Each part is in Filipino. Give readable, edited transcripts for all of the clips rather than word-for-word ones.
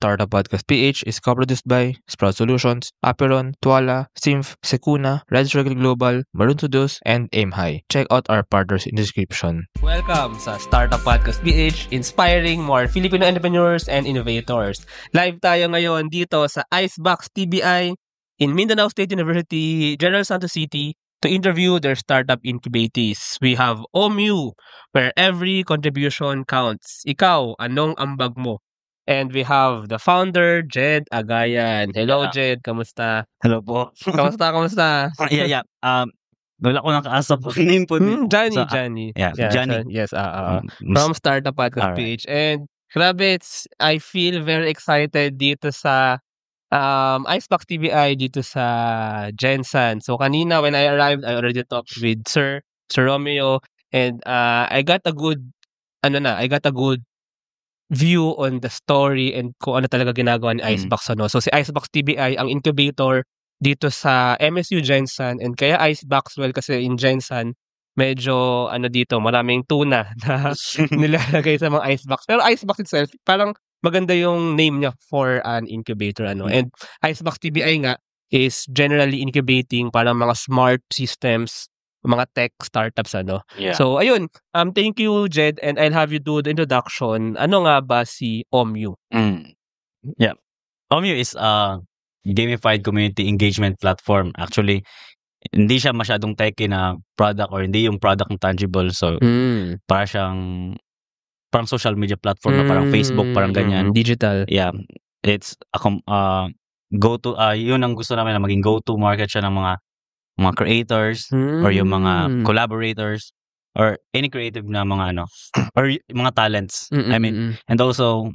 Startup Podcast PH is co-produced by Sprout Solutions, Aperon, Tuala, Simf, Sekuna, Red Circle Global, Maroon Studios, and Aim High. Check out our partners in the description. Welcome sa Startup Podcast PH, inspiring more Filipino entrepreneurs and innovators. Live tayo ngayon dito sa Icebox TBI in Mindanao State University, General Santos City, to interview their startup incubatees. We have OMU, where every contribution counts. Ikaw, anong ambag mo? And we have the founder, Jed Agayan. Hello, Jed. Kamusta? Hello po. Kamusta? Yeah. Wala ko nakaasa po name po. Johnny. Yeah, Johnny. Yes, from Startup Podcast PH. And grabe, I feel very excited dito sa Icebox TBI dito sa Gensan. So kanina when I arrived, I already talked with Sir Romeo, and I got a good view on the story and kung ano talaga ginagawa ni Icebox So si Icebox TBI ang incubator dito sa MSU Gensan, and kaya Icebox kasi in Gensan medyo dito maraming tuna na nilalagay sa mga Icebox. Pero Icebox itself parang maganda yung name niya for an incubator and Icebox TBI nga is generally incubating parang mga smart systems, mga tech startups Yeah. So ayun, thank you Jed, and I'll have you do the introduction. Ano nga ba si OMU? Yeah. OMU is a gamified community engagement platform. Actually, hindi siya masyadong techy na product, or hindi yung product ng tangible. So parang social media platform na parang Facebook, parang ganyan. Digital. Yeah. It's go-to, yun ang gusto namin na maging go-to market siya ng mga creators or yung mga collaborators or any creative na mga or mga talents. I mean, and also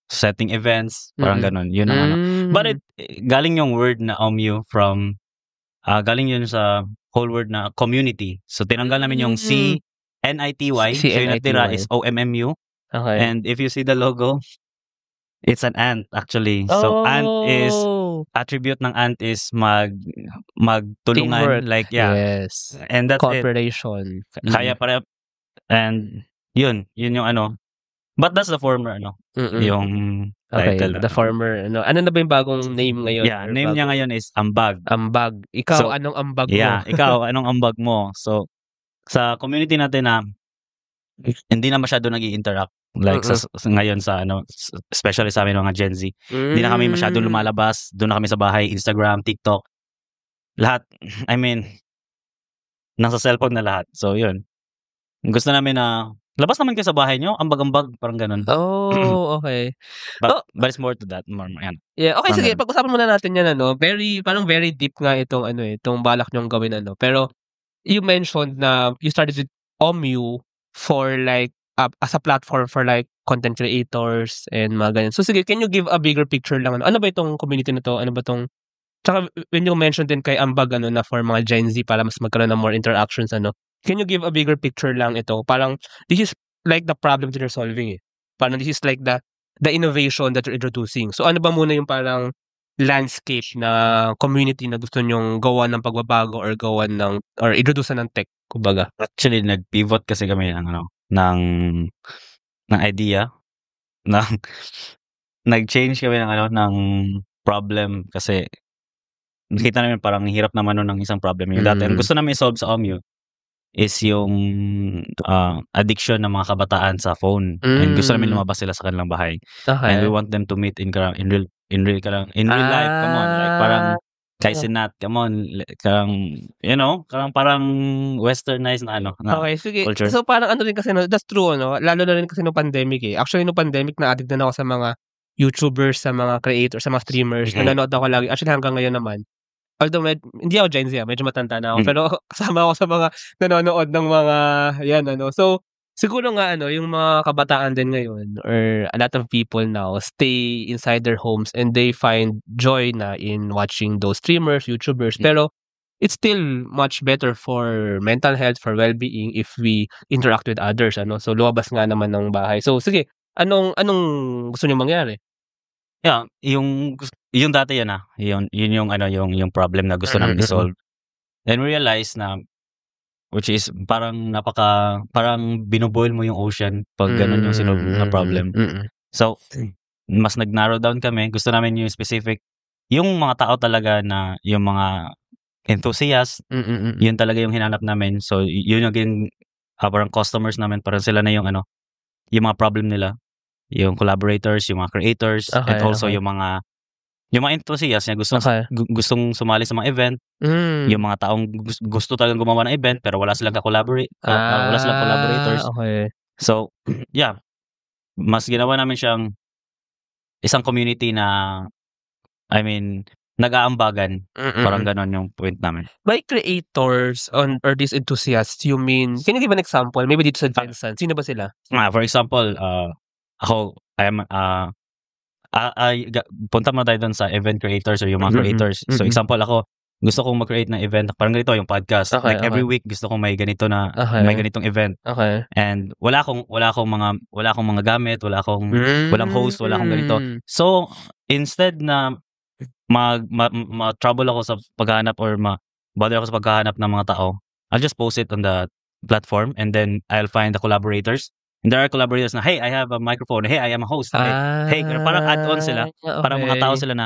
setting events, parang ganun. Yun ang But galing yung word na OMU from galing yun sa whole word na community. So tinanggal namin yung CNITY. So yung natira is OMMU. Okay. And if you see the logo, it's an ant actually. So ant is attribute ng ant is magtulungan. Teamwork. Like Yes. And that's cooperation. Kaya para, and yun yung But that's the former yung title. The former ano na ba yung bagong name ngayon? Yeah, name niya ngayon is Ambag. Ambag. Ikaw, anong ambag mo? Yeah, ikaw, anong ambag mo? So, sa community natin na hindi na masyado nag-i-interact. Like ngayon sa especially sa amin mga Gen Z. Hindi na kami masyado lumalabas. Doon na kami sa bahay, Instagram, TikTok. Lahat, I mean, nasa cellphone na lahat. So, yun. Gusto namin na labas naman kayo sa bahay nyo, ambag-ambag, parang ganun. Oh, okay. But it's more to that. Yan. Yeah, okay, sige, pag-usapan muna natin yan, very deep nga itong balak nyong gawin, Pero, you mentioned na you started with OMU for like, as a platform for like content creators and mga ganyan. So, sige, can you give a bigger picture lang, ano ba itong community na to? Ano ba itong, tsaka when you mentioned din kay Ambag, na for mga Gen Z, para mas magkaroon ng more interactions, can you give a bigger picture lang ito? Parang, this is like the problem that you're solving. Parang this is like the innovation that you're introducing. So ano ba muna yung parang landscape na community na gusto nyong gawa ng pagbabago or introduce ng tech, kumbaga? Actually, nag-pivot kasi kami ng idea. Nag-change kami ng problem kasi nakita namin parang hirap naman ng isang problem yung dati. Ang gusto namin i-solve sa OMU is yung addiction ng mga kabataan sa phone. And gusto namin lumabas sila sa kanilang bahay. Okay. And we want them to meet in real life. Come on, like parang Kaisenat, come on, parang westernized na okay, sige. Culture. So parang rin kasi that's true, lalo na rin kasi no pandemic Actually no pandemic na-addict na ako sa mga YouTubers, sa mga creators, sa mga streamers. Nanonood ako lagi. Actually hanggang ngayon naman. Although hindi ako Gen Z, medyo matanda na ako, pero kasama ako sa mga nanonood ng mga So siguro nga yung mga kabataan din ngayon, or a lot of people now stay inside their homes and they find joy na in watching those streamers, YouTubers. Pero it's still much better for mental health, for well-being if we interact with others, So lumabas nga naman ng bahay. So sige, anong gusto niyo mangyari? Yeah, yung dati yun yung yung problem na gusto namin i-solve. Then realize na, which is parang parang binoboil mo yung ocean pag ganun yung sinolve na problem. So mas nag-narrow down kami. Gusto namin yung specific, yung mga tao talaga na yung mga enthusiast, yun talaga yung hinanap namin. So, yun yung parang customers namin, parang sila na yung yung mga problem nila, yung collaborators, yung mga creators, and also Okay. yung mga enthusiasts na Okay. gustong sumali sa mga event, yung mga taong gusto talagang gumawa ng event pero wala silang wala silang collaborators. Okay. So, yeah, mas ginawa namin siyang isang community na, I mean, nag-aambagan, parang gano'n yung point namin. By creators or these enthusiasts, you mean, can you give an example? Maybe dito sa Jensen, sino ba sila? For example, ako, punta muna tayo dun sa event creators or yung mga creators. So, example ako, gusto kong mag-create ng event, parang ganito yung podcast. Okay, Like every okay. week gusto kong may ganitong event. Okay. And wala akong mga gamit, walang host, wala akong ganito. So, instead na ma-trouble ako sa paghahanap or ma-bother ako sa paghahanap ng mga tao, I'll just post it on the platform and then I'll find the collaborators. And there are collaborators na, hey, I have a microphone. Hey, I am a host. Hey, parang add-on sila. Parang mga tao sila na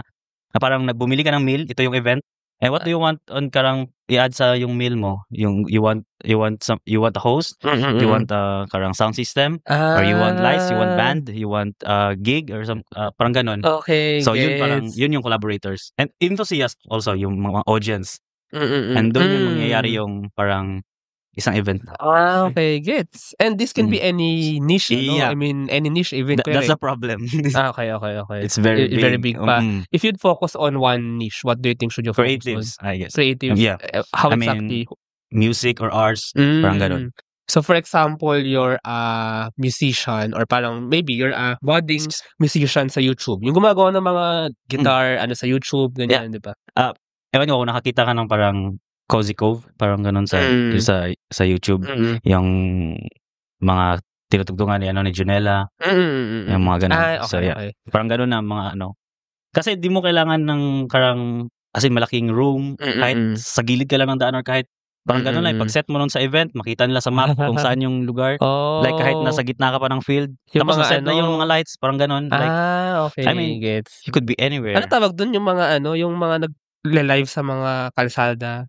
parang bumili ka ng meal, ito yung event. And what do you want on karang i-add sa yung meal mo? You want a host? You want karang sound system? Or you want lights? You want band? You want gig or parang ganon. Okay, So yun yung collaborators. And enthusiasts also, yung mga audience. And doon yung mangyayari yung parang isang event. Okay, gets. And this can be any niche, no? Yeah. I mean, any niche event. That's the problem. Okay. It's very big pa. If you'd focus on one niche, what do you think should you focus creatives, on? I guess. Creative. Yeah. How I exactly? mean, music or arts, parang ganon. So for example, you're a musician or parang maybe you're a budding musician sa YouTube. Yung gumagawa ng mga guitar, sa YouTube, ganyan, di ba? Ewan ko kung nakakita ka ng parang Cozy Cove, parang ganon sa YouTube. Yung mga tinutugtungan ni Junella, yung mga ganon. Okay, So yeah, okay. parang ganon na mga kasi di mo kailangan ng karang as in malaking room, kahit sa gilid ka lang ng daan or kahit parang ganon lang, pag-set mo nun sa event, makita nila sa map kung saan yung lugar. Like kahit nasa gitna ka pa ng field, Yung tapos mga na-set na yung mga lights, parang ganon. Like, okay, I mean, gets. you could be anywhere. Ano tawag dun yung mga yung mga nag-live sa mga kalsada?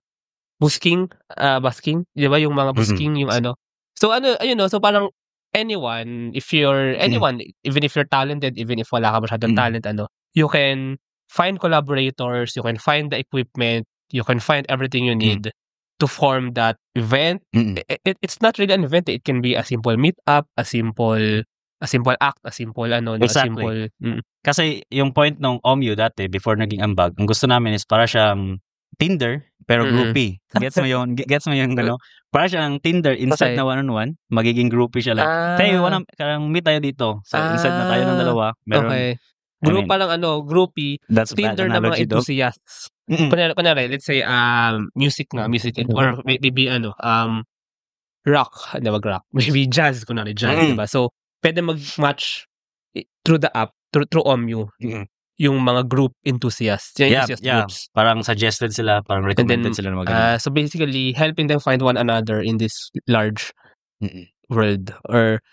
Busking, busking, 'di ba yung mga busking yung So ayun so parang anyone, even if you're talented, even if wala ka masyadong talent you can find collaborators, you can find the equipment, you can find everything you need to form that event. It's not really an event, it can be a simple meet-up, a simple act, a simple Exactly. a simple Kasi yung point ng OMU dati before naging ambag, ang gusto namin is para siyang Tinder pero groupie. Gets mo yun? Gets mo yung para siyang Tinder instead na one-on-one, magiging groupie siya like, hey, karang meet tayo dito. So instead na tayo ng dalawa, meron. Okay. Group parang groupie, That's Tinder na mga enthusiasts. Kunyari, let's say music or maybe rock, wag rock. Maybe jazz, diba? So pwede mag-match through the app, through OMU. Yung mga group enthusiasts, enthusiast groups. Parang suggested sila, parang recommended sila na magaling. So basically, helping them find one another in this large world.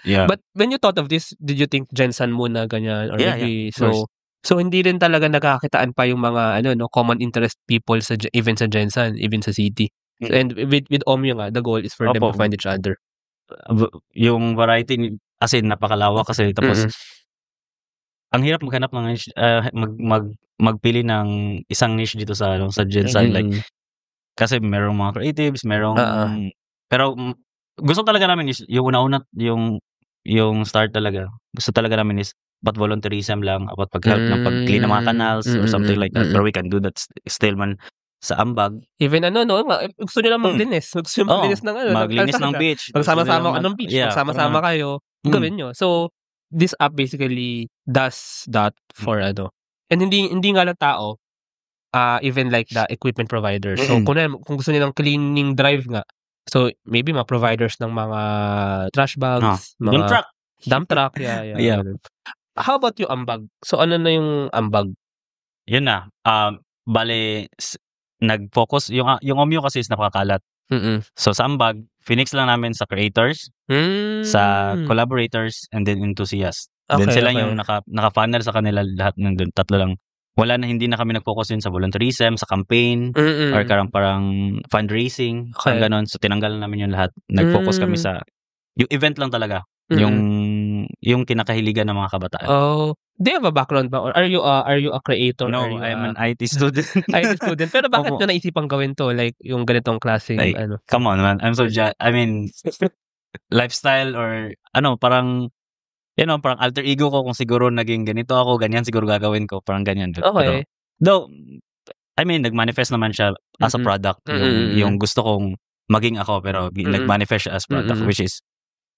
But when you thought of this, did you think Jensen muna ganyan? Or maybe, so hindi rin talaga nagkakitaan pa yung mga common interest people even sa Jensen, even sa city. And with OMU nga, the goal is for them to find each other. Yung variety, as in, napakalawak kasi tapos ang hirap maghanap ng magpili ng isang niche dito sa Jensen, like kasi merong mga creatives, pero gusto talaga namin is yung una-una yung start talaga. Gusto talaga namin is about volunteerism lang, about pag-help ng pag-clean ng mga canals or something like that. But we can do that still man sa ambag. Even gusto nila maglinis. Gusto nila maglinis ng maglinis ng beach. Magsama-sama beach. Magsama-sama kayo. Gawin nyo. So, this app basically does that for and hindi nga lang tao, even like the equipment providers. So kung gusto nilang cleaning drive nga, so maybe mga providers ng mga trash bags, mga dump truck, yeah. How about yung ambag? So ano na yung ambag? Yun na, bale nag-focus yung OMU kasi is napakakalat. So sa ambag, Phoenix lang namin sa creators, sa collaborators, and then enthusiasts. Then Okay, sila yung okay. naka-funnel sa kanila lahat ng dun, 3 lang. Hindi na kami nag-focus yun sa volunteerism, sa campaign, or Mm. parang fundraising, parang Okay. gano'n. So tinanggalan namin yung lahat. Nag-focus kami sa yung event lang talaga, Mm. yung kinakahiligan ng mga kabataan. Oh, do you have a background ba or are you a creator? Are No, you I'm a an IT student. IT student? Pero bakit Opo. niyo naisipang gawin 'to, like yung ganitong klaseng Like, ano? come on man, I mean, lifestyle or parang parang alter ego ko kung siguro naging ganito ako, ganyan siguro gagawin ko, parang ganyan. Pero Okay. though, I mean, nag-manifest naman siya as a Mm. product, Mm, yung mm. gusto kong maging ako, pero Mm. nag-manifest siya as product, Mm. which is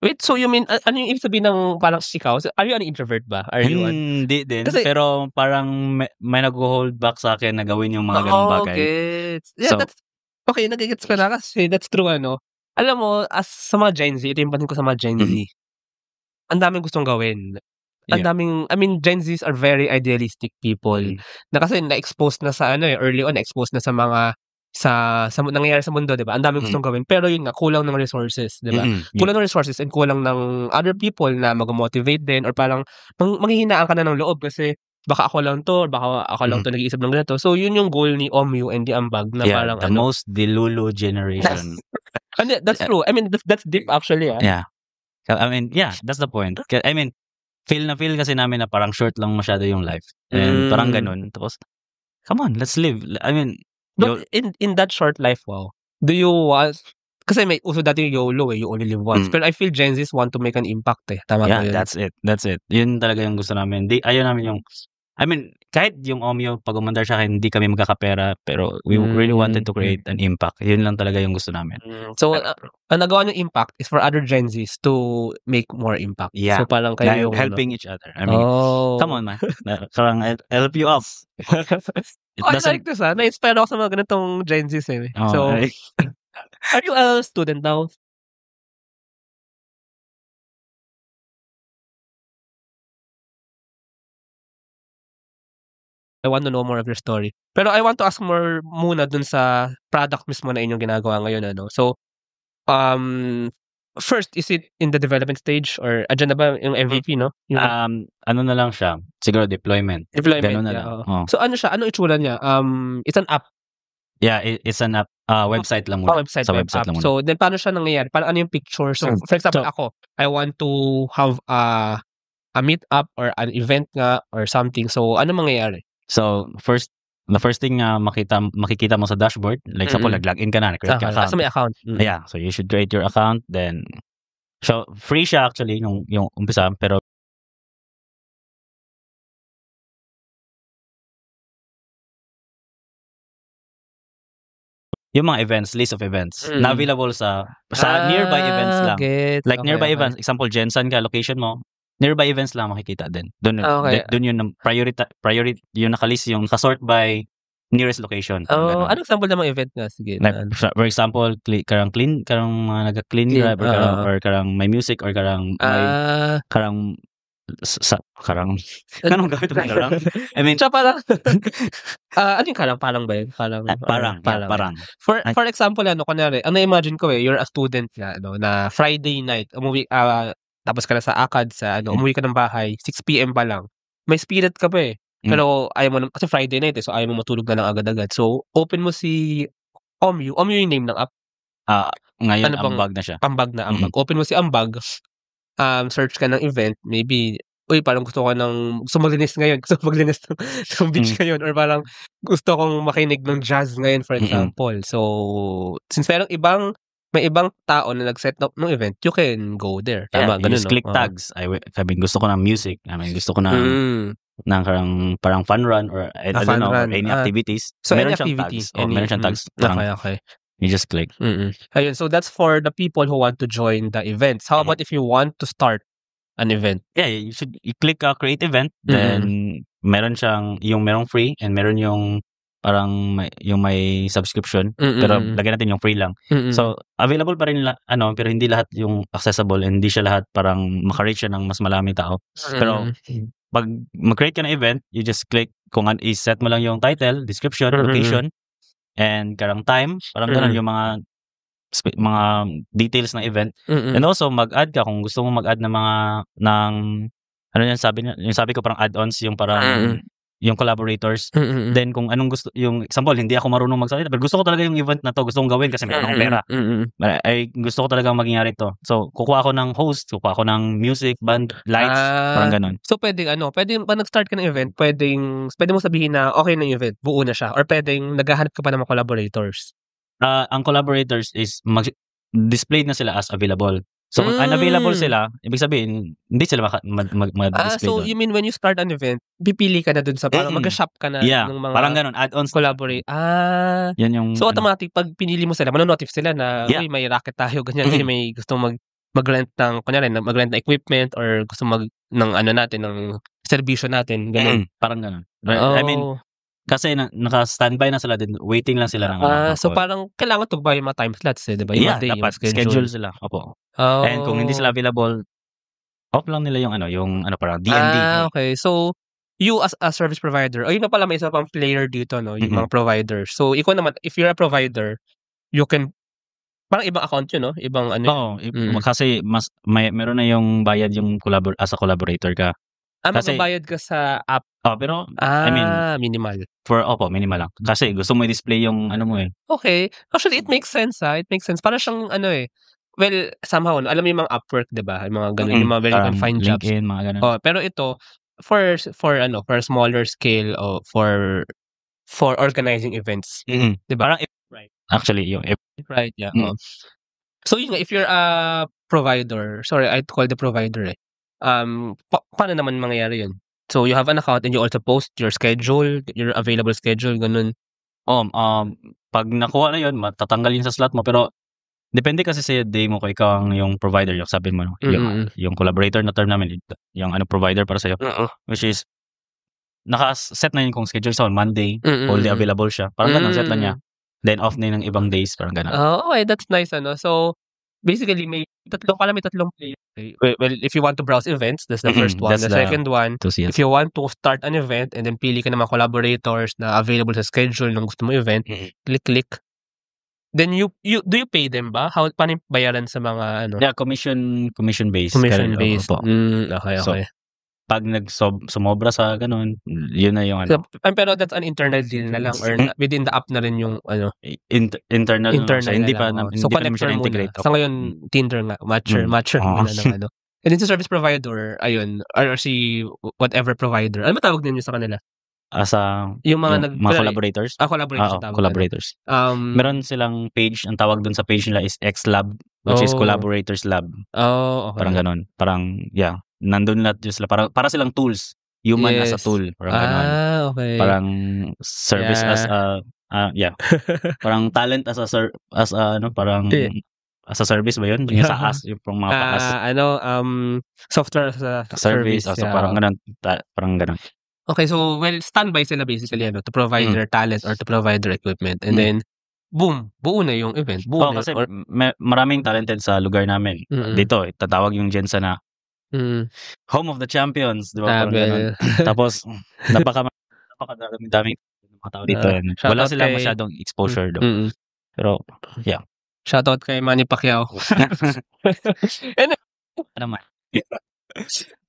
Wait, so you mean ano yung ibig sabihin ng parang ikaw, are you an introvert ba? Are you an hindi din, kasi pero parang may nagho-hold back sa'kin na gawin yung mga gano'ng oo, bagay. gets. Yeah, So that's okay, nage-gets ko na kasi that's true ano. Alam mo as sa mga Gen Z, ito yung pansin ko sa mga Gen Z, mhm, ang daming gustong gawin. Ang yeah, daming I mean, Gen Zs are very idealistic people mm, na kasi na-expose na sa ano, early on na-expose na sa mga nangyayari sa mundo, 'di ba? Ang daming mm, gustong gawin pero yun nga kulang ng resources, 'di ba? yeah, Kulang ng resources and kulang ng other people na mag-motivate din or parang manghihinaan ka na ng loob kasi baka ako lang 'to or baka ako lang mhm, 'to nag-iisip ng ganito. So yun yung goal ni OMU and the Ambag na yeah, parang the ano most delulu generation. hindi, that's Yeah, true. I mean, that's deep actually, ah. yeah. I mean, yeah, that's the point. I mean, feel na feel kasi namin na parang short lang masyado yung life and parang Hmm. gano'n. Tapos, come on, let's live. I mean, But yo in that short life, wow, do you want kasi may uso dati yung YOLO, eh, you only live once. mm, Pero I feel Gen Zs want to make an impact, eh, tama ba yeah, yun? that's it. Yun talaga yung gusto namin. Ayaw namin yung I mean, kahit yung Omyo 'pag umandar sa'kin hindi kami magkakapera, pero we really wanted to create an impact. Yun lang talaga yung gusto namin. So, Uh, ang nagawa niyong impact is for other Gen Zs to make more impact. So, yeah, parang kayo na yung ano helping each other. I mean, come oh. on man, parang I'll help you out. It I doesn't like this, na-inspire ako sa mga ganitong Gen Zs, eh. So, ay are you a student now? I want to know more of your story. Pero I want to ask more muna dun sa product mismo na inyong ginagawa ngayon, ano. So, first, is it in the development stage or andiyan na ba yung hmm, MVP 'no? Yung ano na lang siya, siguro deployment, deployment gano'n na niya, lang, oo. oo. So ano siya, anong itsura niya? It's an app, Yeah, it's an app, website lang muna, website, sa web website app. lang muna. So then paano siya nangyayari? Paano ano yung picture? So for example So ako, I want to have a meet-up or an event nga or something. So ano mangyayari? so the first thing na makikita mo sa dashboard, like example Mm. nag-login ka na, nag-create ka So account. may account, Yeah, so you should create your account then so free siya actually yung umpisa pero yung mga events, list of events na mm. available sa nearby events lang. Gets. Like Okay, nearby okay. events, example Gensan ka location mo, nearby events lang makikita din. Okay. Dun yun priority yung nakalist yung naka-sort by nearest location, parang Oh, gano'n. anong sample ng mga event nga? Sige Like na ano. for example, karang mga naga-clean Clean, grab oo. or karang may music or karang may Ah. karang karang anong gamit mo karang? I mean, Tsaka parang ano yung kalang-palang ba yun? Kalang or parang, yeah, palang, yeah. parang. Ay, For example ano, kunyari ang na-imagine ko, you're a student nga ano, na Friday night tapos ka na sa ACAD mm, umuwi ka ng bahay, 6 PM pa lang. May spirit ka pa, eh, mm, pero ayaw mo kasi Friday night, so ayaw mo matulog na lang agad-agad. So, open mo si OMU. OMU yung name ng app? ah, ngayon Ano bang ambag na siya. Ambag. Mm, Open mo si Ambag. Search ka ng event, maybe, "Uy, parang gusto maglinis ngayon, gusto ko maglinis ng beach mm, ngayon," or parang gusto kong makinig ng jazz ngayon, for mm. example. So, since may ibang tao na nag-set up ng event, you can go there. Yeah, Tama, you gano'n just 'no? click Oo. tags. Sabi gusto ko ng music, gusto ko Hmm, ng parang fun run or I don't fun know or run. any activities. So any Meron siyang activity, tags. Oh, meron siyang tags. Parang okey, okey. you just click. Ayun, so that's for the people who want to join the events. How Mhm. about if you want to start an event? Yeah, you click create event, Mm, then meron siyang yung merong free and meron yung parang may subscription, pero mm, lagyan natin yung free lang. mm. So, available pa rin pero hindi lahat yung accessible and hindi siya lahat parang maka-reach siya ng mas maraming tao. Pero Mm. 'pag mag-create ka ng event, you just click kung i-set mo lang yung title, description, Mm, location, and karang time, parang gano'n mm. yung mga details ng event. And Mm. also mag-add ka kung gusto mong mag-add ng ano yan yung sabi ko parang add-ons yung parang yung collaborators. Then kung anong gusto, yung example, hindi ako marunong magsalita, pero gusto ko talaga yung event na to, gusto kong gawin kasi meron akong pera. Ay, gusto ko talaga mangyari to. So, kukuha ako ng host, kukuha ako ng music, band, lights, parang ganun. So, pwede pag nag-start ka ng event, pwede mo sabihin na okay na yung event, buo na siya, or pwedeng naghahanap ka pa ng mga collaborators? Ang collaborators is displayed na sila as available. So, kung unavailable sila, ibig sabihin, hindi sila mag-display so doon. you mean when you start an event, pipili ka na dun sa parang mag-shop ka na ng mga parang ganun, add-ons. collaborate. Yan yung, So, automatic, pag pinili mo sila, manonotify sila na, uy, may racket tayo, ganyan, may gustong mag-rent ng, kunyari, mag-rent ng equipment or gusto ng ano natin, ng servisyo natin, ganun. parang ganun. I mean, kasi naka-standby na sila din, waiting lang sila ng so parang kailangan to buy mga time slots di ba? Yeah, dapat schedule sila. Opo. And kung hindi sila available, off lang nila yung parang D&D. Okay. So, you as a service provider, yun na pala may isa pang player dito, no? Yung mga providers. So, ikaw naman, if you're a provider, you can, parang ibang account yun, no? Ibang ano. Kasi meron na yung bayad yung as a collaborator ka. Kasi magbabayad ka sa app. Pero I mean, minimal. Minimal lang. Kasi gusto mo i-display yung ano mo eh. Okay. Actually, it makes sense It makes sense. Para siyang well, somehow, alam mo yung mga Upwork, 'di ba? Yung mga ganun, yung mga very confined jobs. LinkedIn, mga ganun. Pero ito for smaller scale for organizing events. 'Di ba? Parang right. Actually, yung right, yeah. So yun nga, if you're a provider, sorry, I'd call the provider paano naman mangyayari yun? So you have an account and you also post your schedule, your available schedule, ganun. Pag nakuha na yun, matatanggal yun sa slot mo, pero depende kasi sa day mo kung ikaw yung provider, yung sabi mo, yung collaborator na term namin, yung provider para sa'yo, which is naka-set na yun kung schedule sa Monday, all day available siya. Parang ganun, set na niya. Then off na yun ng ibang days, parang ganun. Okay, that's nice, So, basically, may tatlong players. Well, if you want to browse events, that's the first one. The second one, if you want to start an event and then pili ka ng mga collaborators na available sa schedule ng gusto mo event, click. Then do you pay them ba? Paano bayaran sa mga Yeah, commission based. Commission based. Okay. So, pag sumobra sa ganun, yun na yung So, pero that's an internal deal na lang or within the app na rin yung internal siya. Hindi pa so naman siya integrate. Sa ngayon, Tinder nga, matcher muna ng And then sa service provider, ayun, or si whatever provider. Ano ba tawag ninyo sa kanila? Yung mga collaborators? Collaborators. Meron silang page, ang tawag dun sa page nila is XLab, which is Collaborators Lab. Okay. Parang ganun. Parang, nandun lahat sila. Para silang tools. Human as a tool. Parang ganun. Okay. Parang service as a, parang talent as a, parang, as a service ba yun? Yung sa yung mga pa-as. Software as a service. Parang ganun. Parang ganun. Okay, so standby sila basically to provide their talent or to provide their equipment. And then, boom, buo na yung event. Kasi maraming talented sa lugar namin. Dito, tatawag yung Jensa na Home of the Champions. Di ba? Tapos, napakadaming mga tao dito. Wala silang masyadong exposure doon. Pero, shoutout kay Manny Pacquiao.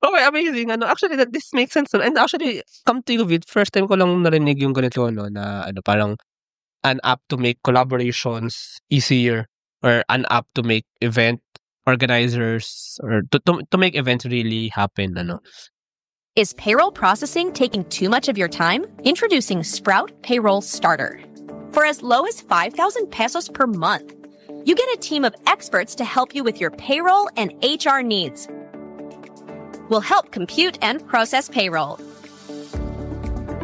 Okay, amazing. Actually, this makes sense. And actually, come to you, first time ko lang narinig yung ganito, na parang an app to make collaborations easier or an app to make event organizers or to make events really happen. Is payroll processing taking too much of your time? Introducing Sprout Payroll Starter. For as low as 5,000 pesos per month, you get a team of experts to help you with your payroll and HR needs. We'll help compute and process payroll,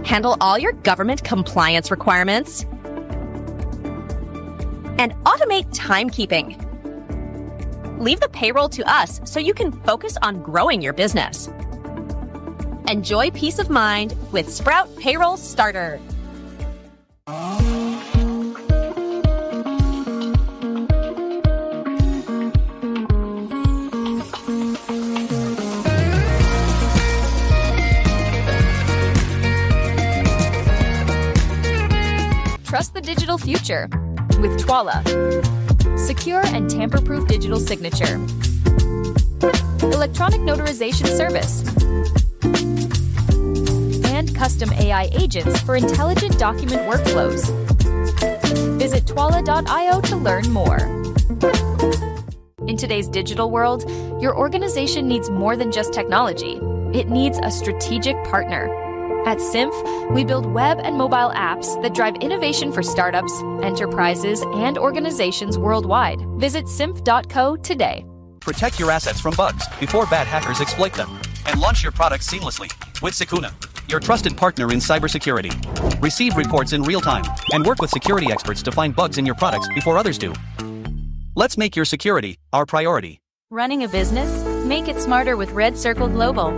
handle all your government compliance requirements, and automate timekeeping. Leave the payroll to us so you can focus on growing your business. Enjoy peace of mind with Sprout Payroll Starter. Trust the digital future with Twala. Secure and tamper-proof digital signature. Electronic notarization service. custom AI agents for intelligent document workflows. Visit Twala.io to learn more. In today's digital world, your organization needs more than just technology. It needs a strategic partner. At Symph, we build web and mobile apps that drive innovation for startups, enterprises, and organizations worldwide. Visit symph.co today. Protect your assets from bugs before bad hackers exploit them, and launch your products seamlessly with Sicuna, your trusted partner in cybersecurity. Receive reports in real time and work with security experts to find bugs in your products before others do. Let's make your security our priority. Running a business? Make it smarter with Red Circle Global.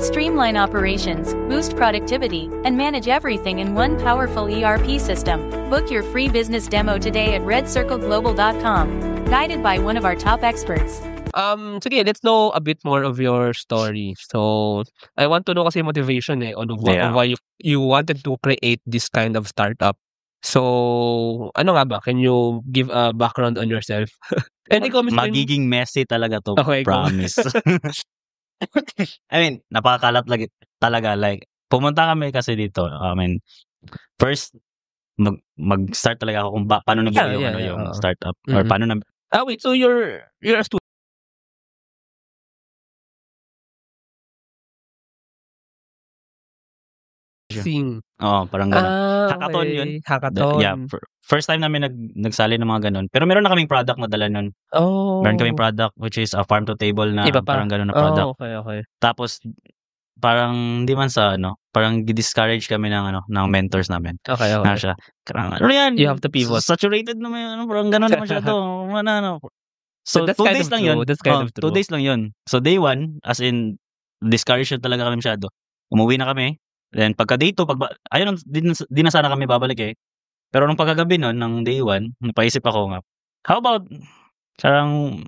Streamline operations, boost productivity, and manage everything in one powerful ERP system. Book your free business demo today at redcircleglobal.com, guided by one of our top experts. Sige, let's know a bit more of your story. So, I want to know kasi motivation on why you wanted to create this kind of startup. So, ano nga ba? Can you give a background on yourself? And ikaw, Mr. Magiging messy talaga to, Okay, go. promise. I mean, napakakalat lagi talaga. Like, pumunta kami kasi dito. I mean, first, mag-start talaga ako kung paano nabuo yung startup. Or paano na... wait, so you're a student? Sing. Oo, parang gano'n. Hackathon Okay. yun. Hackathon. Yeah, first time namin nagsali ng mga ganun. Pero meron na kaming product na dala nun. Oh. Meron kaming product which is a farm to table na Iba pa. parang ganun na product. Oh, okay. Tapos parang hindi man sa parang di-discourage kami ng mentors namin. Okay. Na siya, ano yan? You have to pivot. Saturated naman, parang ganun naman siya to. So, that's 2 kind days of lang true. yun. That's kind of 2 true. days lang yun. So, day 1, as in, discourage talaga kami masyado. Umuwi na kami. Then, pagka day 2, ayun, di na sana kami babalik eh. Pero nung pagkagabi nun, ng day 1, napaisip ako nga, how about, parang,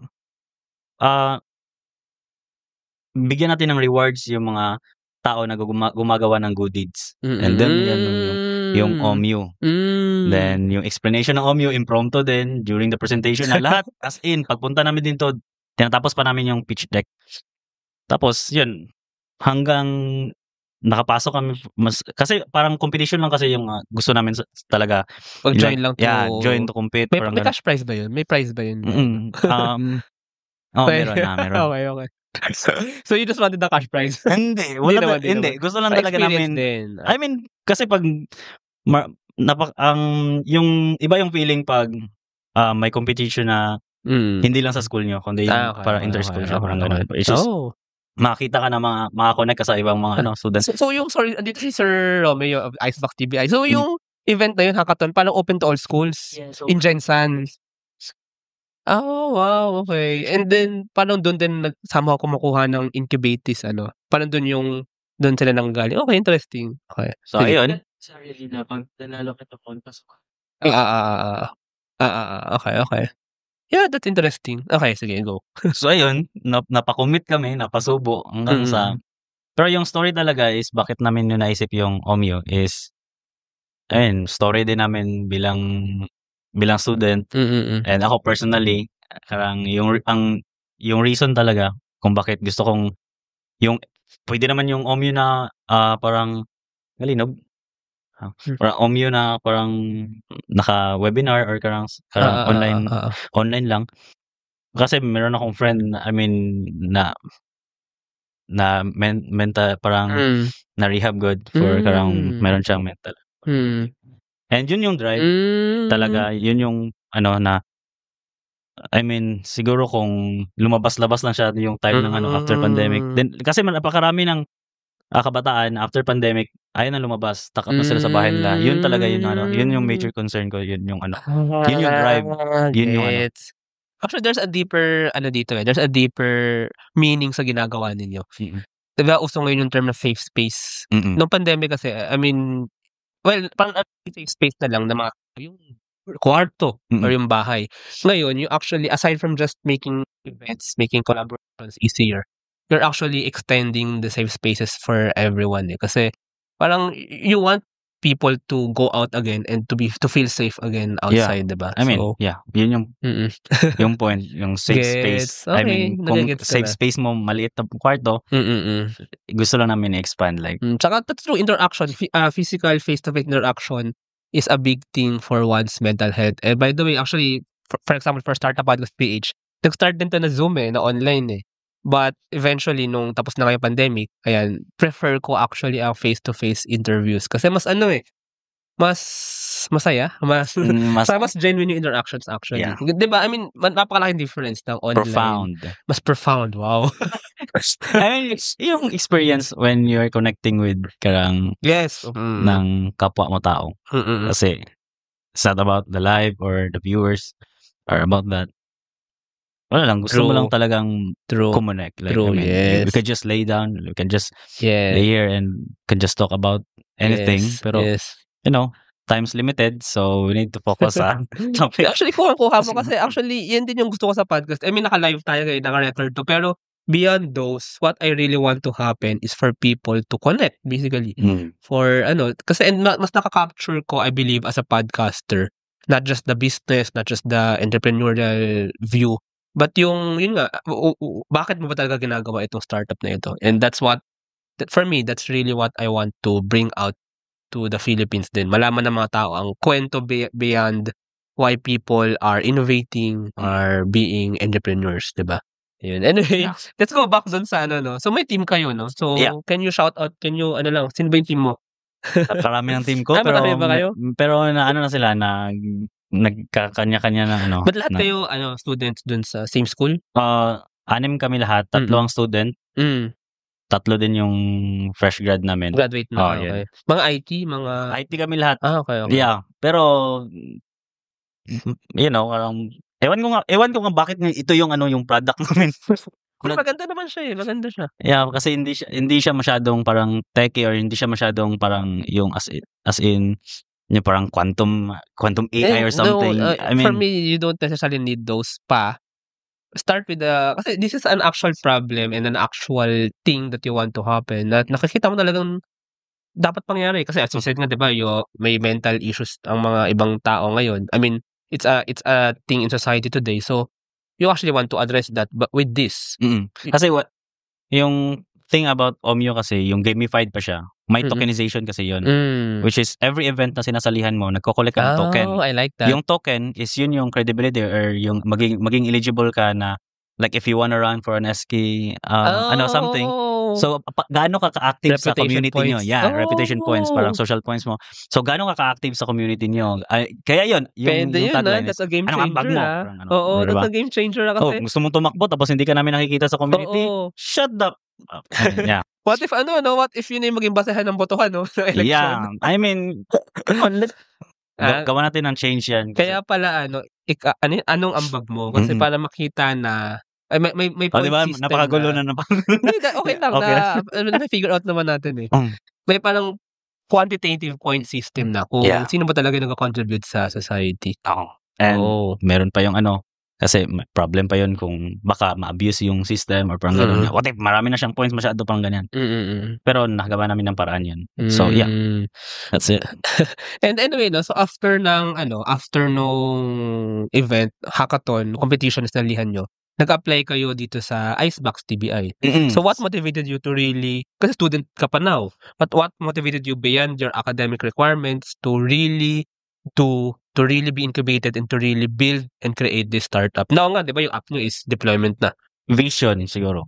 bigyan natin ng rewards yung mga tao na gumagawa ng good deeds. And then, yan yung OMU. Then, yung explanation ng OMU, impromptu din, during the presentation na lahat. As in, pagpunta namin dito, tinatapos pa namin yung pitch deck. Tapos, yun, hanggang nakapasok kami, kasi parang competition lang kasi yung gusto namin talaga. Pag-join lang to. Yeah, join to compete. May cash prize ba yun? May prize ba yun? Meron na. Okay. So you just wanted the cash prize? Hindi. Hindi. Gusto lang talaga namin. Din. I mean, kasi pag yung iba yung feeling pag may competition na hindi lang sa school nyo, kundi yung parang inter-school siya, parang gano'n. It's just, makita ka na makakonect ka sa ibang mga students. So yung, sorry, andito si Sir Romeo of Icebox TBI. So yung event na yun, hackathon, parang open to all schools in Gensan. Oh, wow, okay. And then, parang doon din somehow kumukuha ng incubatis, Parang doon sila nanggaling. Okay, interesting. Okay. So, ayun. Sarili na pag nanalo kita pasok. Okay. Yeah, that's interesting. Okay, sige, go. So, ayun, napakomit kami, napasubo hanggang sa... Pero yung story talaga is bakit namin yung naisip yung OMU is, ayun, story din namin bilang student. And ako personally, parang yung reason talaga kung bakit gusto kong pwede naman yung OMU na parang galinog. Parang OMU na parang naka-webinar or parang online lang. Kasi meron akong friend, mental parang na rehab good for parang meron siyang mental. And yun yung drive talaga, yun yung na siguro kung lumabas-labas lang siya yung time ng after pandemic. Then kasi napakarami ng kabataan after pandemic ayaw na lumabas, takap na sila sa bahay nila. Yun talaga yun yung major concern ko, yun yung yun yung drive, yun yung Actually, there's a deeper dito there's a deeper meaning sa ginagawa ninyo. Diba uso ngayon yung term na safe space. Nung pandemic kasi, parang safe space na lang na mga yung kwarto or yung bahay. Ngayon, you actually, aside from just making events, making collaborations easier, you're actually extending the safe spaces for everyone. Kasi parang you want people to go out again and to feel safe again outside, diba? I mean, So, yun yung mm-mm. yung point, yung safe space. Gets. I Okay, mean, kung nagigets ko safe na. space mo, maliit na kwarto, gusto lang namin i-expand. Like, Tsaka that's true, interaction, physical face-to-face interaction is a big thing for one's mental health. And by the way, actually, for example, for Startup Podcast PH, nag-start din to na Zoom na online But eventually, nung tapos na nga yung pandemic, ayan, prefer ko actually ang face-to-face interviews. Kasi mas mas masaya, mas genuine yung interactions actually. Yeah. Diba? I mean, napakalaking difference ng online. profound. Mas profound, wow. I mean, yung experience when you're connecting with karang Yes. ng kapwa mo tao. Kasi it's not about the live or the viewers or about that. Wala lang, gusto mo lang talagang connect. Like, True, I mean, yes. we could just lay down, we can just Yes. lay here and can just talk about anything. Yes. Pero, yes. you know, time's limited, so we need to focus on something. Actually, kuha mo kasi actually, yan din yung gusto ko sa podcast. I mean, naka-live tayo ngayon, naka-record to. Pero, beyond those, what I really want to happen is for people to connect, basically. For, kasi mas nakaka-capture ko, I believe, as a podcaster, not just the business, not just the entrepreneurial view, but yun nga, bakit mo ba talaga ginagawa itong startup na ito? And for me, that's really what I want to bring out to the Philippines din. Malaman ng mga tao ang kwento beyond why people are innovating, are being entrepreneurs, diba? Yun. Anyway, let's go back dun sa So may team kayo, no? So, can you shout out, sino ba yung team mo? Marami ng team ko, pero marami ba kayo? Pero na sila nagkakanya-kanya na But lahat kayo students dun sa same school? 6 kami lahat, 3 ang student. 3 din yung fresh grad namin. Graduate na. Okay. Yeah. Mga IT, IT kami lahat. Okay. Yeah, pero ewan ko nga bakit ito yung yung product namin. Maganda naman siya maganda siya. Yeah, kasi hindi siya masyadong parang techy or hindi siya masyadong parang yung as in yung parang quantum AI or something. No, I mean, for me, you don't necessarily need those pa. Start with kasi this is an actual problem and an actual thing that you want to happen. Na nakikita mo talagang dapat pangyari. Kasi as you said nga, diba, may mental issues ang mga ibang tao ngayon. I mean, it's a thing in society today. So, you actually want to address that but with this. Kasi yung thing about Omyo kasi, yung gamified pa siya. May tokenization kasi yun. Which is, every event na sinasalihan mo, nagko-collect ka ng token. I like that. Yung token is yun yung credibility or yung maging eligible ka na, like if you wanna run for an SK, something. So, gaano ka ka-active sa community nyo? Yeah, reputation points, parang social points mo. So, gaano ka ka-active sa community nyo? Kaya yun, yung tagline that's a game anong ambag mo? Oo, that's a game changer kasi. Gusto mong tumakbo tapos hindi ka namin nakikita sa community? Shut up! Yeah. What if what if yun yung maging basehan ng botohan, no? Ng election? Yeah, I mean, gawa natin ng change yan. Kaya pala, anong ambag mo? Kasi para makita na, may point diba? system Napakagulo na. Okay lang na figure out naman natin May parang quantitative point system na kung sino ba talaga nag-contribute sa society. And meron pa yung kasi problem pa yun kung baka ma-abuse yung system or parang gano'n. What if marami na siyang points masyado pang ganyan. Pero nakagawa namin ng paraan yan. So yeah, that's it. And anyway, so after nung event, hackathon, competition na sinalihan nyo, nag-apply kayo dito sa Icebox TBI. So what motivated you to really, kasi student ka pa now, but what motivated you beyond your academic requirements to really be incubated and to really build and create this startup? Now nga, di ba yung app nyo is deployment na? Vision siguro.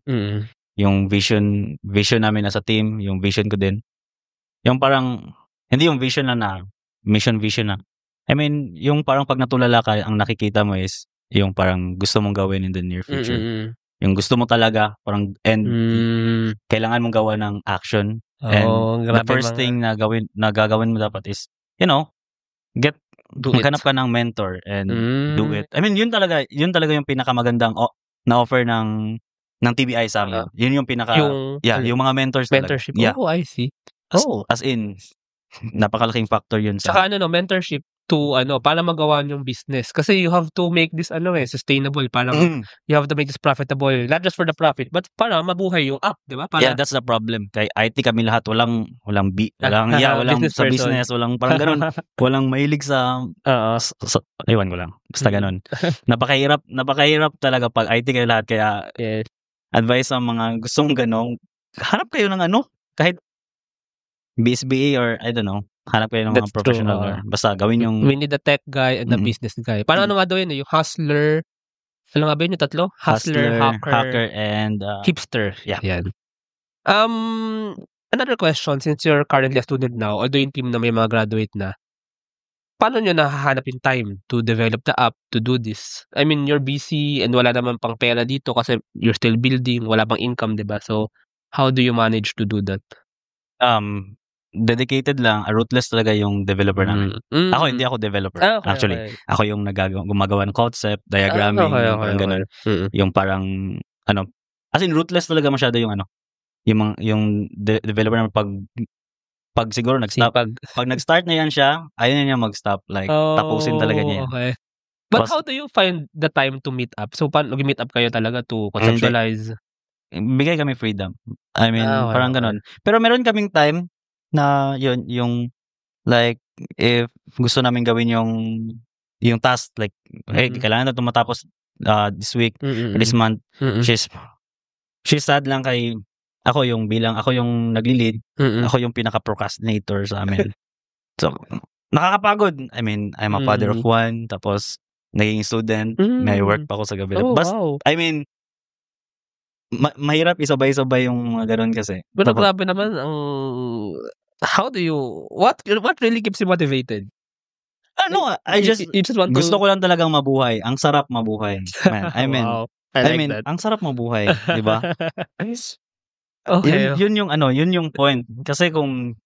Yung vision namin as a team, yung vision ko din. Yung parang, hindi yung vision na vision na. I mean, yung parang pag natulala ka, ang nakikita mo is, yung parang gusto mong gawin in the near future. Yung gusto mo talaga, parang, and kailangan mong gawa ng action. And the first thing na gagawin mo dapat is, maghanap ka ng mentor and do it. I mean, yun talaga yung pinakamagandang na offer ng TBI sa amin. Yun yung yung mga mentors mentorship. Talaga. Yeah. I see. As in, napakalaking factor yun sa... Saka mentorship, to para magawa yung business. Kasi you have to make this sustainable. Parang you have to make this profitable. Not just for the profit, but para mabuhay yung app, di ba? Yeah, that's the problem. Kay IT kami lahat, walang walang Business sa person. business, walang parang ganun. Walang mahilig sa ewan ko lang. Basta ganun. Napakahirap talaga pag IT kayo lahat. Kaya Yes. advice sa mga gustong ganong, hanap kayo ng kahit BSBA or I don't know, hanap kayo ng That's mga professional true, or basta gawin yung We need the tech guy and the Mm-mm. business guy. Parang ano nga daw yun yung hustler. Ano nga ba yun yung tatlo? Hustler, hacker, and hipster. yeah. Yan. Another question, since you're currently a student now, although yung team na may mga graduate na, paano nyo nahahanap yung time to develop the app, to do this? I mean, you're busy and wala naman pang pera dito kasi you're still building, wala pang income, diba? So, how do you manage to do that? Dedicated lang, ruthless talaga yung developer namin. Ako, hindi ako developer. Okay, Actually, okay. ako yung gumagawa ng concept, diagramming, Okay, yung parang ganun. Yung parang, as in, ruthless talaga masyado yung yung developer naman pag siguro nag-stop. Pag nag-start na yan siya, ayaw na niya mag-stop. Like, tapusin talaga niya yan. Okay. But Tapos- how do you find the time to meet up? So, paano mag-meet up kayo talaga to conceptualize? Bigay kami freedom. I mean, Okay, parang okay. ganun. Pero meron kaming time na yun, yung like, if gusto namin gawin yung task, like, hey, kailangan na ito matapos this week, or this month, she's sad lang kay ako yung nagli-lead, ako yung pinaka-procrastinator sa amin. So, nakakapagod. I mean, I'm a father of one, tapos naging student, may work pa ako sa gabi. Oh, But, wow. I mean, mahirap isabay-sabay yung mga ganun kasi. Pero Tapos, grabe naman what really keeps you motivated? I just, You just want to... gusto ko lang talagang mabuhay. Ang sarap mabuhay. Man, I mean, Wow. I like that. ang sarap mabuhay, di ba? Okay. Yun yung point. Kasi kung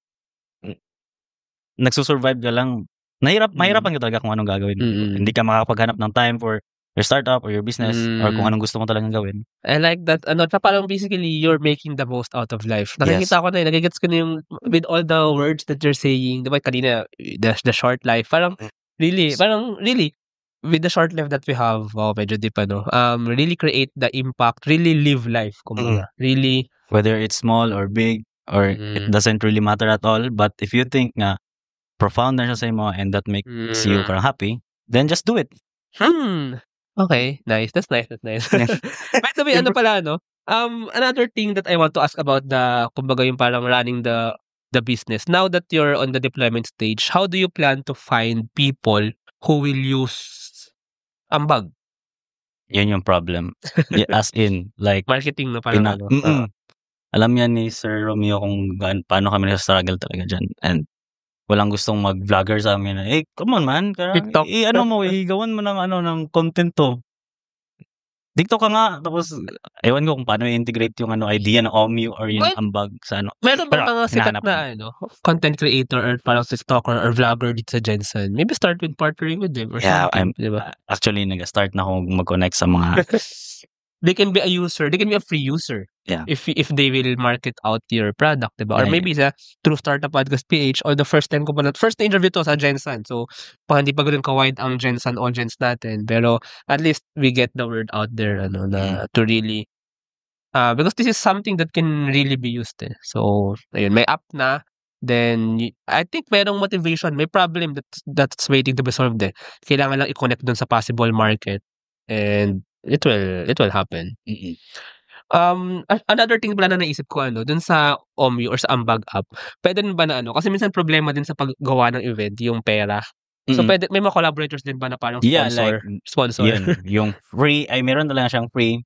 nagsusurvive ka lang, mahirapan ka talaga kung anong gagawin. Hindi ka makakapaghanap ng time for your startup or your business or kung anong gusto mo talagang gawin. I like that. Parang basically, you're making the most out of life. Nakikita ko na nagigets ko na yung, with all the words that you're saying, diba kanina, the short life, parang really, with the short life that we have, wow, medyo deep, really create the impact, really live life, kumbaga. Really. Whether it's small or big, or it doesn't really matter at all, but if you think na profound na siya sa imo and that makes you parang happy, then just do it. Okay, nice. That's nice. By the way, another thing that I want to ask about kumbaga yung parang running the business. Now that you're on the deployment stage, how do you plan to find people who will use Ambag? Yun yung problem. As in, like, Marketing na parang alam yan ni Sir Romeo kung paano kami nasa-struggle talaga dyan. And walang gustong mag-vlogger sa amin. Come on man. TikTok. Gawan mo ng content to. TikTok ka nga. Tapos, ewan ko kung paano i-integrate yung idea ng OMU or yung Ambag sa Meron ba mga sikat na content creator or parang TikToker or vlogger dito sa Jensen? Maybe start with partnering with them or something. Diba? Actually, nag-start na ako mag-connect sa mga... They can be a user. They can be a free user. Yeah. If they will market out your product, diba? Or maybe sa through Startup Podcast PH or the first interview to sa Jensen. So, hindi pa ganoon ka-wide ang Jensen audience natin. Pero at least we get the word out there na to really because this is something that can really be used. So, ayun, may app na. Then, I think merong motivation. May problem that's waiting to be solved. Kailangan lang i-connect dun sa possible market. And it will happen. Another thing pala na naisip ko dun sa OMU or sa Ambag app, pwede din ba na kasi minsan problema din sa paggawa ng event yung pera. So pwede may mga collaborators din ba na parang sponsor? Yun, yung free ay meron talaga siyang free.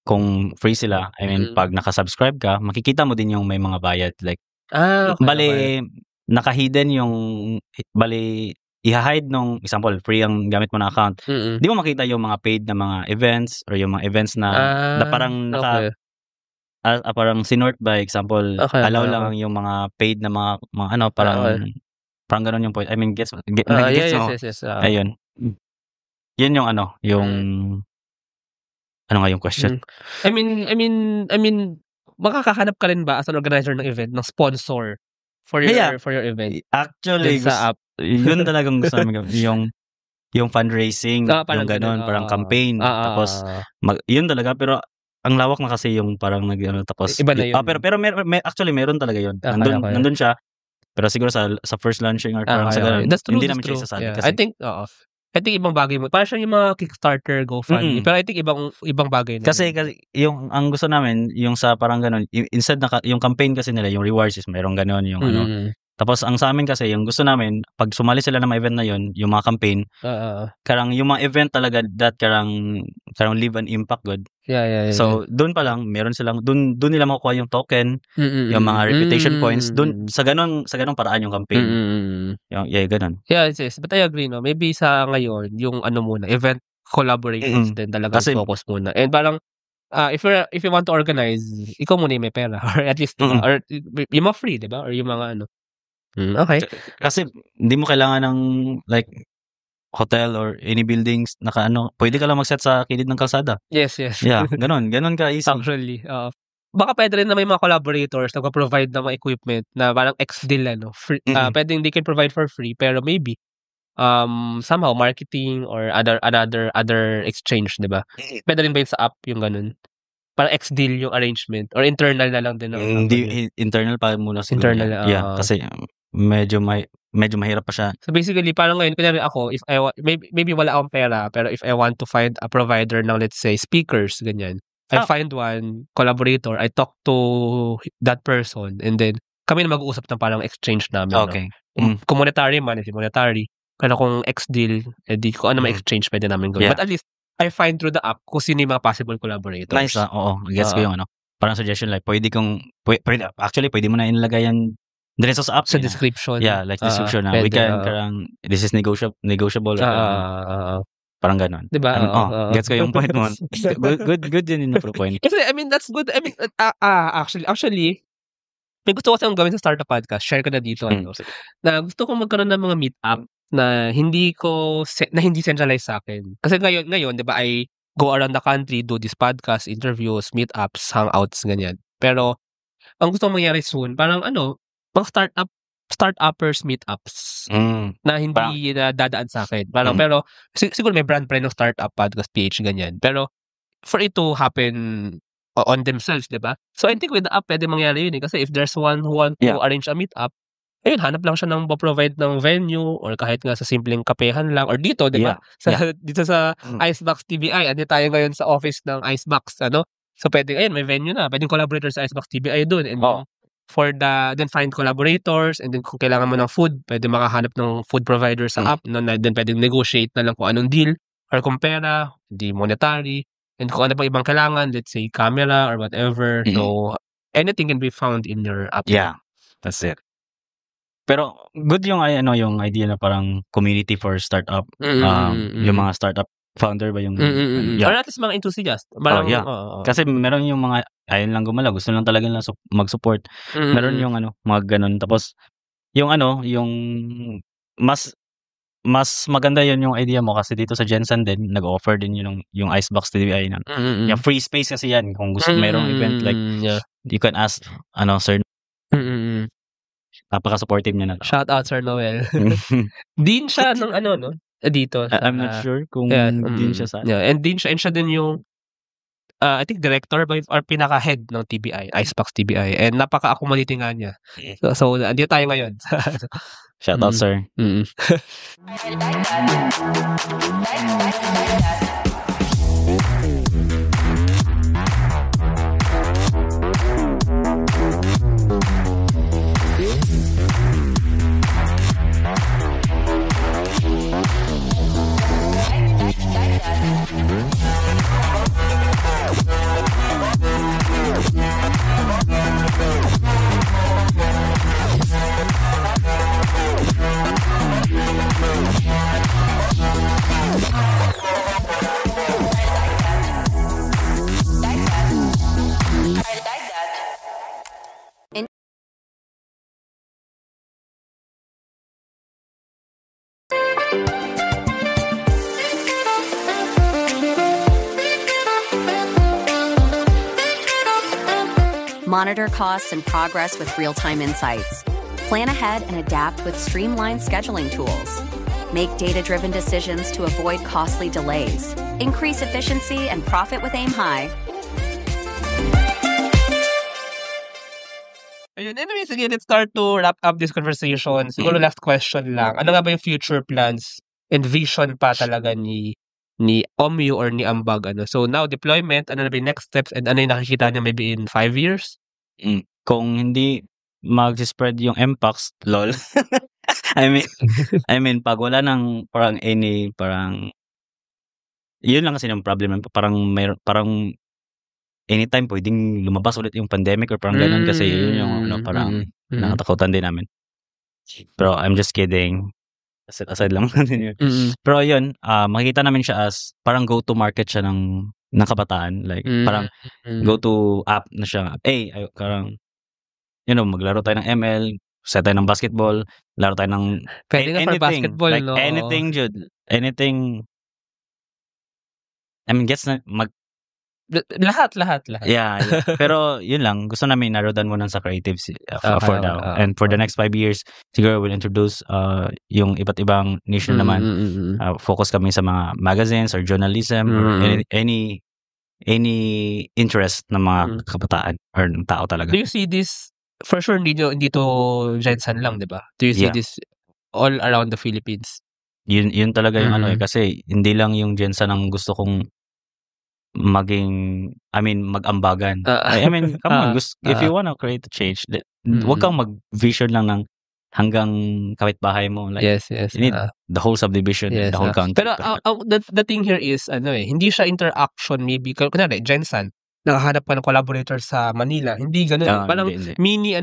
Kung free sila, I mean pag naka-subscribe ka, makikita mo din yung may mga bayad like okay. Naka-hidden yung i-hide nung example free ang gamit mo na account. Di mo makita yung mga paid na mga events or yung mga events na parang parang sinort by example allow lang yung mga paid na mga parang ganun yung point. I mean gets mo. Yes. Ayun. Yun yung yung ano nga yung question? I mean makakahanap ka rin ba as an organizer ng event ng sponsor for your event? Actually sa app? yun talagang gusto namin yung fundraising, Parang yung gano'n, parang oo. campaign. Tapos yun talaga, pero ang lawak na kasi yung parang tapos Iba na yun. pero actually meron talaga yun. Okay. Nandun siya. Pero siguro sa first launching or parang sa ganun, That's true, hindi that's namin siya true. isasali Yeah. kasi I think ibang bagay mo. Parang siya yung mga Kickstarter, GoFundMe. Pero I think ibang bagay na. Kasi yung ang gusto namin yung sa parang ganun, instead na yung campaign kasi nila, yung rewards is merong ganun yung Tapos ang sa amin kasi yung gusto namin pag sumali sila ng mga event na yun, yung mga campaign, karang yung mga event talaga that karang leave an impact good. Yeah. So doon pa lang meron silang doon nila makukuha yung token, yung mga reputation points, doon sa ganung paraan yung campaign. Yung ganun. Yeah, yes. But I agree, no. Maybe sa ngayon yung muna, event collaborations din talaga focus muna. And parang if you want to organize, ikaw muna yung may pera or at least or yung mga free, 'di ba? Or yung mga okay. Kasi hindi mo kailangan ng like hotel or any buildings pwede ka lang mag-set sa kilid ng kalsada. Yes. Yeah, ganun ka easy. Actually, baka pwede rin na may mga collaborators na provide ng mga equipment na parang ex-deal free, pwedeng they can provide for free pero maybe somehow marketing or other exchange, 'di ba? Pwede rin ba yun sa app yung ganun? Parang ex-deal yung arrangement or internal na lang din. Hindi internal pa muna siguro. Internal, yeah, kasi medyo mahirap pa siya. So basically, parang ngayon, kunyari ako, if maybe wala akong pera, pero if I want to find a provider ng, let's say, speakers, ganyan, I find one collaborator, I talk to that person, and then kami na mag-uusap ng parang exchange namin. Okay. No? Kung monetary man, if monetary, pero kung ex-deal, edi kung ano ma-exchange pwede namin gawin. Yeah. But at least, I find through the app kung sino yung mga possible collaborators. Nice, oo. Gets ko yung parang suggestion like, pwede mo na inilagay yan diretso sa app. Sa description. Yeah, like description na. We can, this is negotiable. Parang ganon. Diba? Gets ko yung point mo. Good din yung point. Kasi, I mean, that's good. I mean, actually, may gusto ko gawin sa Startup Podcast. Share ko na dito. Na gusto ko magkaroon ng mga meet-up na hindi centralized sa akin. Kasi ngayon, 'di ba, I go around the country, do this podcast, interviews, meetups, hangouts, ganyan. Pero ang gusto kong mangyari soon, parang mga startuppers meetups na hindi na dadaan sa akin. Parang pero siguro may brand pa rin ng Startup Podcast PH ganyan. Pero for it to happen on themselves, 'di ba? So I think with the app pwede mangyari yun kasi if there's one who want to arrange a meetup, ayun, hanap lang siya ng provide ng venue or kahit nga sa simpleng kapehan lang or dito, 'di ba? Dito sa Icebox TBI, tayo ngayon sa office ng Icebox, So pwedeng may venue na, pwedeng collaborator sa Icebox TBI doon and then find collaborators and then kung kailangan mo ng food, pwede makahanap ng food provider sa app, then pwedeng negotiate na lang kung anong deal or kung pera, hindi monetary, and kung ano pang ibang kailangan, let's say camera or whatever. So anything can be found in your app. Yeah, that's it. Pero good yung yung idea na parang community for startup. Yung mga startup founder ba yung or at least mga enthusiast. Kasi meron yung mga ayun lang gumalaw, gusto lang talaga lang mag-support. Meron yung mga ganun. Tapos yung yung mas maganda yun yung idea mo kasi dito sa Jensen din nag-offer din yung Icebox TBI na. Yung free space kasi yan kung gusto merong event like you can ask sir. Napaka-supportive niya na. Shout out Sir Noel. Dean siya ng dito. I'm not sure kung Dean siya sa. Yeah, and Dean siya din yung I think director or pinaka-head ng TBI, Icebox TBI. And napaka-accommodating nga niya. So andito tayo ngayon. Shout out, sir. Monitor costs and progress with real-time insights. Plan ahead and adapt with streamlined scheduling tools. Make data-driven decisions to avoid costly delays. Increase efficiency and profit with Aim High. Ayun, anyway, sige, let's start to wrap up this conversation. Siguro last question lang. Ano nga ba yung future plans and vision pa talaga ni OMU or ni Ambag? So now, deployment, ano na ba yung next steps and ano yung nakikita niya maybe in 5 years? Kung hindi mag-spread yung MPAX, lol. I mean, pag wala nang parang yun lang kasi yung problem. Parang anytime pwedeng lumabas ulit yung pandemic or parang ganun kasi yun yung parang nakatakutan din namin. Pero I'm just kidding. Aside lang natin yun. Pero yun, makikita namin siya as parang go-to market siya ng kabataan. Like, parang go-to app na siya. Parang, maglaro tayo ng ML, set tayo ng basketball, laro tayo ng Pwede nga for basketball, like no? anything, Jude. Anything. I mean, gets na, Lahat. Yeah. Pero yun lang, gusto namin narodan muna sa creatives for now. And for the next 5 years, siguro we'll introduce yung iba't ibang niche naman. Focus kami sa mga magazines or journalism or any interest ng mga kabataan or ng tao talaga. Do you see this, for sure, hindi to Jensen lang, di ba? Do you see this all around the Philippines? Yun talaga yung kasi hindi lang yung Jensen ang gusto kong mag-ambagan. I mean, come on, if you wanna create a change, wag kang mag-vision lang ng hanggang kapitbahay mo. Like, yes. You need the whole subdivision, the whole country. Pero the thing here is, hindi siya interaction maybe. Kunwari, Jensen, nakahanap ka ng collaborator sa Manila. Hindi ganun. Parang hindi. mini,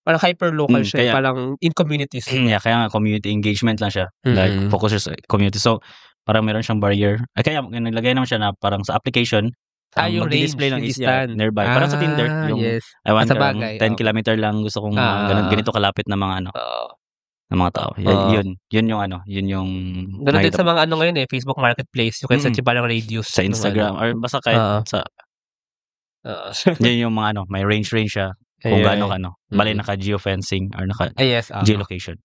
parang hyper-local siya. Parang in communities. Kaya nga, community engagement lang siya. Like, focus sa community. So, parang meron siyang barrier. Kaya nilagay naman siya na parang sa application, yung mag-display lang is nearby. Parang sa Tinder, yung I want 10 kilometer lang gusto kong ganito kalapit na mga ng mga tao. Yun yung ganun din sa mga ngayon Facebook Marketplace. You can set yung parang radius. Sa Instagram or basta kahit sa yun yung mga may range siya. Kung gaano bali naka-geofencing or naka-geolocation.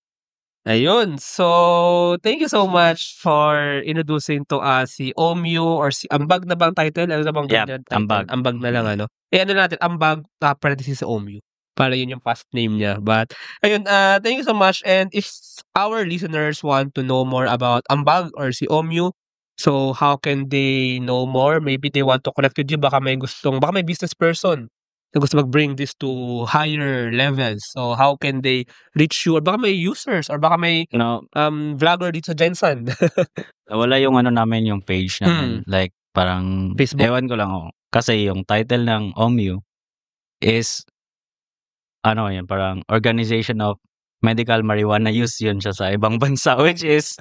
Ayun. So, thank you so much for introducing to us si OMU or si Ambag na bang title? Ano na bang ganyan title? Ambag na lang, ano natin, Ambag, parenthesis sa OMU. Para yun yung past name niya. But, ayun, thank you so much. And if our listeners want to know more about Ambag or si OMU, so how can they know more? Maybe they want to connect with you. Baka may business person na gusto mag-bring this to higher levels. So, how can they reach you? Or baka may users or baka may vlogger dito sa Jensen. Wala yung namin, yung page namin. Like, parang, Facebook. Ewan ko lang kasi yung title ng OMU is, parang Organization of Medical Marijuana Use, yun siya sa ibang bansa, which is,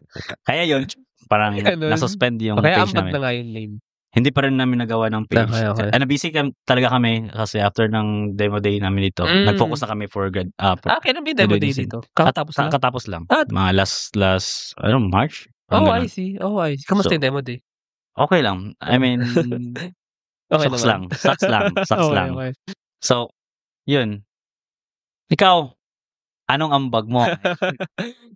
kaya yun, parang nasuspend yung page namin. Kaya Ambag na nga yung name. Hindi pa rin namin nagawa ng page. Okay. Busy talaga kami kasi after ng demo day namin dito, nag-focus na kami for grad. Kailan ba yung demo day dito? Katapos lang. Mga last March. I see. Kamusta yung demo day? Okay lang. I mean, sucks lang. Okay. So, yun. Ikaw, anong ambag mo?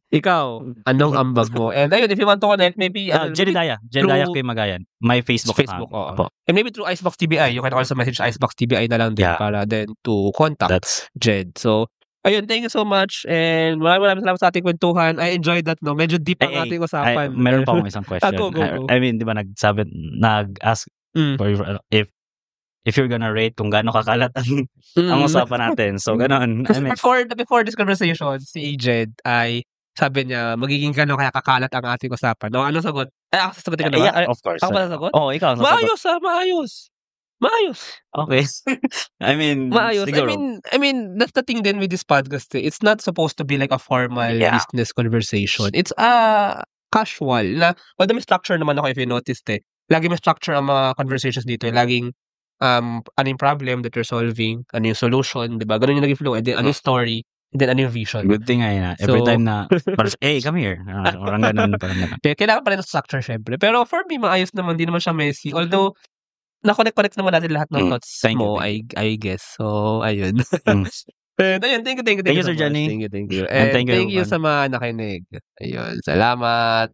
Ikaw, anong ambag mo? And ayun, if you want to connect, maybe Jedediah K. Magayan. My Facebook account. And maybe through Icebox TBI, you can also message Icebox TBI na lang din para then to contact Jed. So, ayun, thank you so much. And maraming salamat sa ating kwentuhan. I enjoyed that, no? Medyo deep ang ating usapan. Meron pa akong isang question. Go. I mean, di ba nag-ask for if you're gonna rate kung gaano kakalat ang usapan natin. So, ganon. I mean, before this conversation, si Jed ay sabi niya, magiging kaya kakalat ang ating usapan. No, anong sagot? Ako sasagutin ka na ba? Yeah, of course. Ako ba sasagot? Ikaw. Maayos. Okay. I mean, maayos. Siguro. I mean, that's the thing then with this podcast. It's not supposed to be like a formal business conversation. It's casual. Although may structure naman ako if you noticed Lagi may structure ang mga conversations dito. Laging ano yung problem that you're solving, ano yung solution, di ba? Ganun yung naging flow. And then, ano yung story, and then ano yung vision. Good thing every time na, hey, come here. Parang ganun. Kailangan pa rin ng structure, syempre. Pero for me, maayos naman, di naman siya messy. Although, na-connect naman natin lahat ng thoughts mo, I guess. So, ayun. Ayun, thank you Thank you, so Sir much. Johnny. Thank you. And And thank you, thank you everyone. sa mga nakinig. Ayun, salamat.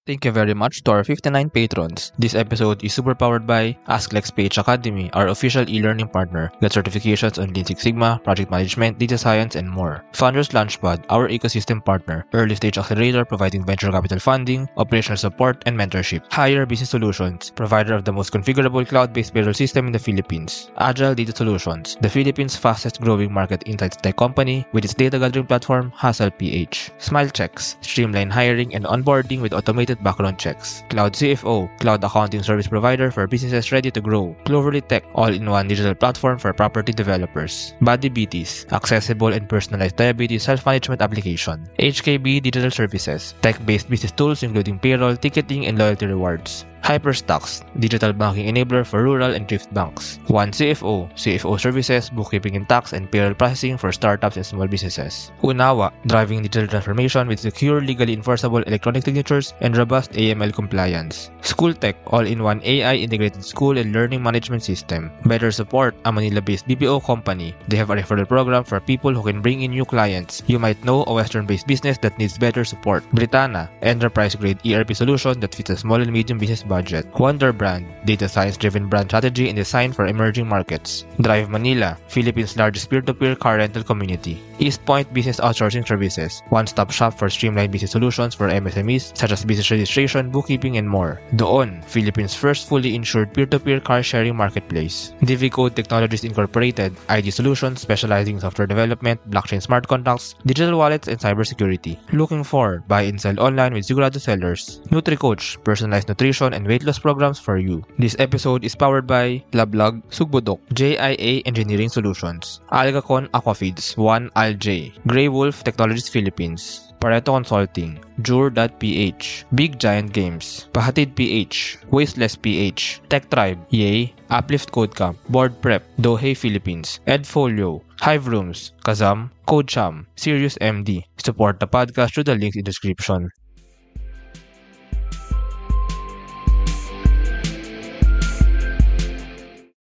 Thank you very much to our 59 patrons. This episode is super powered by AskLex PH Academy, our official e-learning partner. Get certifications on Lean Six Sigma, project management, data science, and more. Founders Launchpad, our ecosystem partner. Early stage accelerator providing venture capital funding, operational support, and mentorship. Hire Business Solutions, provider of the most configurable cloud-based payroll system in the Philippines. Agile Data Solutions, the Philippines' fastest growing market insights tech company with its data gathering platform, Hustle PH. Smile Checks, streamline hiring and onboarding with automated background checks. Cloud CFO, cloud accounting service provider for businesses ready to grow. Cloverly Tech, all-in-one digital platform for property developers. Body Beaties, accessible and personalized diabetes self-management application. HKB Digital Services, tech-based business tools including payroll, ticketing, and loyalty rewards. Hyperstocks, digital banking enabler for rural and thrift banks. One CFO, CFO services, bookkeeping and tax, and payroll processing for startups and small businesses. Unawa, driving digital transformation with secure, legally enforceable electronic signatures and robust AML compliance. SchoolTech, all-in-one AI-integrated school and learning management system. Better Support, a Manila-based BPO company. They have a referral program for people who can bring in new clients. You might know a Western-based business that needs better support. Britanna, enterprise-grade ERP solution that fits a small and medium business budget. Wonder Brand, data science-driven brand strategy and design for emerging markets. Drive Manila, Philippines' largest peer-to-peer car rental community. East Point Business Outsourcing Services, one-stop shop for streamlined business solutions for MSMEs such as business registration, bookkeeping, and more. Doon, Philippines' first fully insured peer-to-peer car sharing marketplace. DiviCode Technologies Incorporated, ID solutions specializing in software development, blockchain smart contracts, digital wallets, and cybersecurity. Looking for buy and sell online with Sigurado sellers. NutriCoach, personalized nutrition and weight loss programs for you. This episode is powered by Lablog, Sugbudok, JIA Engineering Solutions, Algacon Aquafeeds, 1ALJ, Grey Wolf Technologies Philippines, Pareto Consulting, Jure.ph, Big Giant Games, Pahatid PH, Wasteless PH, Tech Tribe, Yay, Uplift Codecamp, Board Prep, Dohey Philippines, Edfolio, Hive Rooms, Kazam, CodeCham, Sirius MD. Support the podcast through the links in the description.